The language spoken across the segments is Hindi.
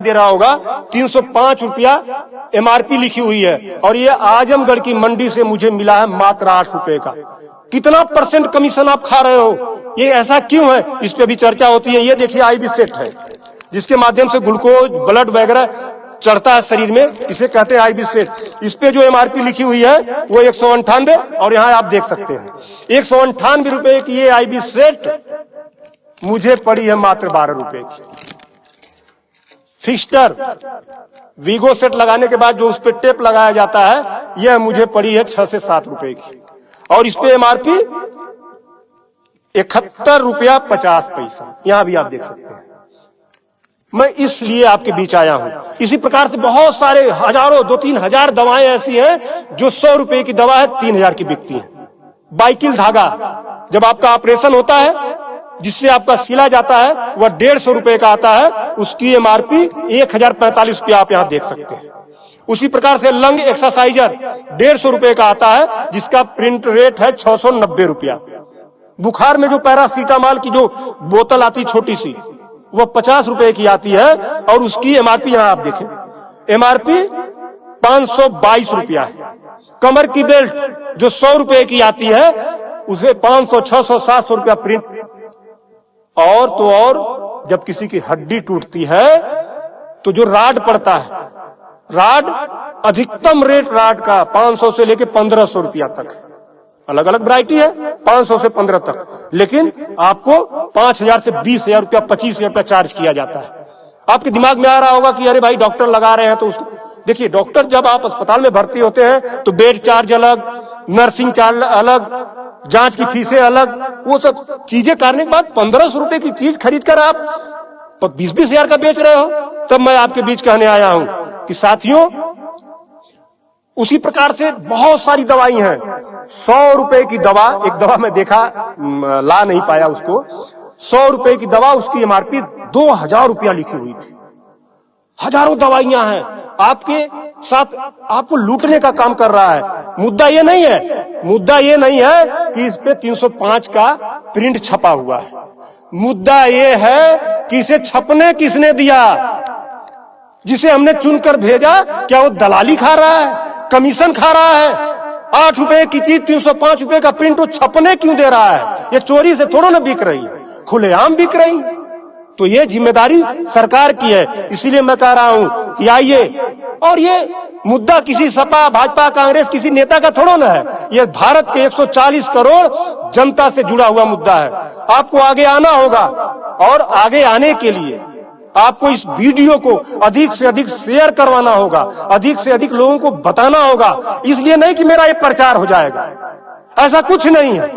दे रहा होगा 305 रुपया एमआरपी लिखी हुई है और ये आजमगढ़ की मंडी से मुझे मिला है मात्र 8 रुपए का। कितना परसेंट कमीशन आप खा रहे हो? ये ऐसा क्यों है? इस पे भी चर्चा होती है। ये देखिए आईबी सेट है जिसके माध्यम से ग्लूकोज ब्लड वगैरह चढ़ता है शरीर में, इसे कहते हैं आईबी सेट। इस पे जो एमआरपी लिखी हुई है वो 198 और यहाँ आप देख सकते हैं 198 रुपए की ये आईबी सेट मुझे पड़ी है मात्र 12 रुपए की। फिस्टर वीगो सेट लगाने के बाद जो उस पर टेप लगाया जाता है यह मुझे पड़ी है 6 से 7 रुपए की और इस पे एमआरपी 71 रुपया 50 पैसा। यहां भी आप देख सकते हैं। मैं इसलिए आपके बीच आया हूं। इसी प्रकार से बहुत सारे हजारों 2-3 हजार दवाएं ऐसी हैं जो 100 रुपए की दवा है 3000 की बिकती है। बाइकिल धागा जब आपका ऑपरेशन होता है जिससे आपका सिला जाता है वह 150 रुपए का आता है, उसकी एमआरपी 1045 रुपया आप यहां देख सकते हैं। उसी प्रकार से लंग एक्सरसाइजर 150 रुपए का आता है जिसका प्रिंट रेट है 690 रुपया। बुखार में जो पैरासीटामॉल की जो बोतल आती छोटी सी वो 50 रुपए की आती है और उसकी एमआरपी यहां आप देखें एमआरपी 522 रुपया है। कमर की बेल्ट जो 100 रुपए की आती है उसे 500, 600, 700 रुपया प्रिंट। और तो और जब किसी की हड्डी टूटती है तो जो राड पड़ता है, राड अधिकतम रेट राड का 500 से लेके 1500 रुपया तक, अलग अलग वैरायटी है 500 से 15 तक, लेकिन आपको 5000 से 20,000 रुपया 25,000 रुपया चार्ज किया जाता है। आपके दिमाग में आ रहा होगा कि अरे भाई डॉक्टर लगा रहे हैं तो उसको देखिए। डॉक्टर जब आप अस्पताल में भर्ती होते हैं तो बेड चार्ज अलग, नर्सिंग चार्ज अलग, जांच की फीसें अलग, वो सब चीजें करने के बाद 1500 रुपए की चीज खरीद कर आप 20-20 हजार का बेच रहे हो। तब मैं आपके बीच कहने आया हूं कि साथियों उसी प्रकार से बहुत सारी दवाई हैं। 100 रुपए की दवा, एक दवा मैं देखा ला नहीं पाया उसको, 100 रुपए की दवा उसकी एमआरपी 2000 रुपया लिखी हुई थी। हजारों दवाइयां हैं आपके साथ, आपको लूटने का काम कर रहा है। मुद्दा ये नहीं है, मुद्दा ये नहीं है कि इस पे 305 का प्रिंट छपा हुआ है। मुद्दा ये है कि इसे छपने किसने दिया? जिसे हमने चुनकर भेजा क्या वो दलाली खा रहा है, कमीशन खा रहा है? 8 रुपए की चीज 305 रुपए का प्रिंट वो छपने क्यों दे रहा है? ये चोरी से थोड़ा ना बिक रही है, खुलेआम बिक रही है। तो ये जिम्मेदारी सरकार की है। इसीलिए मैं कह रहा हूं कि आइए, और ये मुद्दा किसी सपा भाजपा कांग्रेस किसी नेता का थोड़ा ना है, ये भारत के 140 करोड़ जनता से जुड़ा हुआ मुद्दा है। आपको आगे आना होगा और आगे आने के लिए आपको इस वीडियो को अधिक से अधिक शेयर करवाना होगा, अधिक से अधिक लोगों को बताना होगा। इसलिए नहीं कि मेरा ये प्रचार हो जाएगा, ऐसा कुछ नहीं है।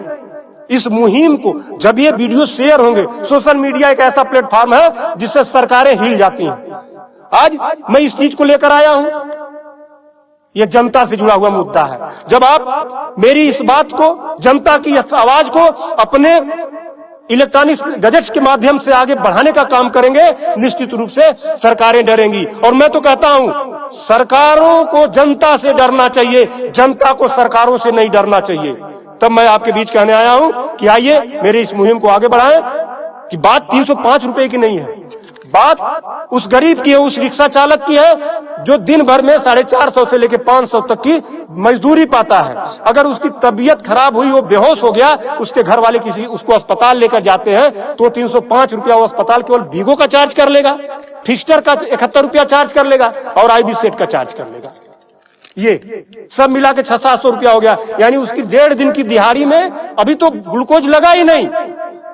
इस मुहिम को जब ये वीडियो शेयर होंगे, सोशल मीडिया एक ऐसा प्लेटफॉर्म है जिससे सरकारें हिल जाती हैं। आज मैं इस चीज को लेकर आया हूं, यह जनता से जुड़ा हुआ मुद्दा है। जब आप मेरी इस बात को, जनता की इस आवाज को अपने इलेक्ट्रॉनिक गैजेट्स के माध्यम से आगे बढ़ाने का काम करेंगे, निश्चित रूप से सरकारें डरेंगी। और मैं तो कहता हूं सरकारों को जनता से डरना चाहिए, जनता को सरकारों से नहीं डरना चाहिए। तब मैं आपके बीच कहने आया हूं कि आइए मेरी इस मुहिम को आगे बढ़ाएं। कि बात 305 रुपए की नहीं है, बात उस गरीब की है, उस रिक्शा चालक की है जो दिन भर में 450 से लेकर 500 तक की मजदूरी पाता है। अगर उसकी तबीयत खराब हुई, वो बेहोश हो गया, उसके घर वाले किसी उसको अस्पताल लेकर जाते हैं तो 305 रुपया वो अस्पताल केवल वीगो का चार्ज कर लेगा, फिक्स्टर का 71 रुपया चार्ज कर लेगा और आईबी सेट का चार्ज कर लेगा। ये सब मिला के 600-700 रुपया हो गया। यानी उसकी 1.5 दिन की दिहाड़ी में अभी तो ग्लूकोज लगा ही नहीं,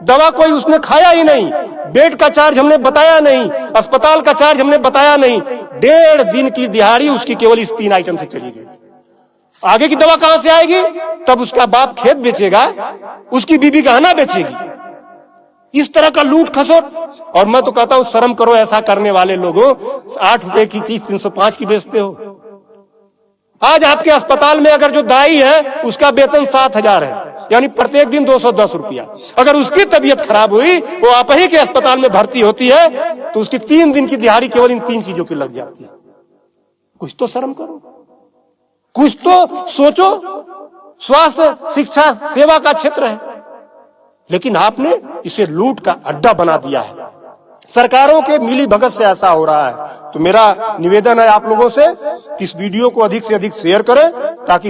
दवा कोई उसने खाया ही नहीं, बेड का चार्ज हमने बताया नहीं, अस्पताल का चार्ज हमने बताया नहीं। 1.5 दिन की दिहाड़ी उसकी केवल इस 3 आइटम से चली गई। आगे की दवा कहां से आएगी? तब उसका बाप खेत बेचेगा, उसकी बीबी गहना बेचेगी। इस तरह का लूट खसोट। और मैं तो कहता हूं शर्म करो ऐसा करने वाले लोगों। 8 रुपए की चीज 305 की बेचते हो। आज आपके अस्पताल में अगर जो दाई है उसका वेतन 7,000 है, यानी प्रत्येक दिन 210 रुपया। अगर उसकी तबीयत खराब हुई, वो आप ही के अस्पताल में भर्ती होती है तो उसकी 3 दिन की दिहाड़ी केवल इन 3 चीजों की लग जाती है। कुछ तो शर्म करो, कुछ तो सोचो। स्वास्थ्य, शिक्षा, सेवा का क्षेत्र है, लेकिन आपने इसे लूट का अड्डा बना दिया है। सरकारों के मिली भगत से ऐसा हो रहा है। तो मेरा निवेदन है आप लोगों से कि इस वीडियो को अधिक से अधिक शेयर करें ताकि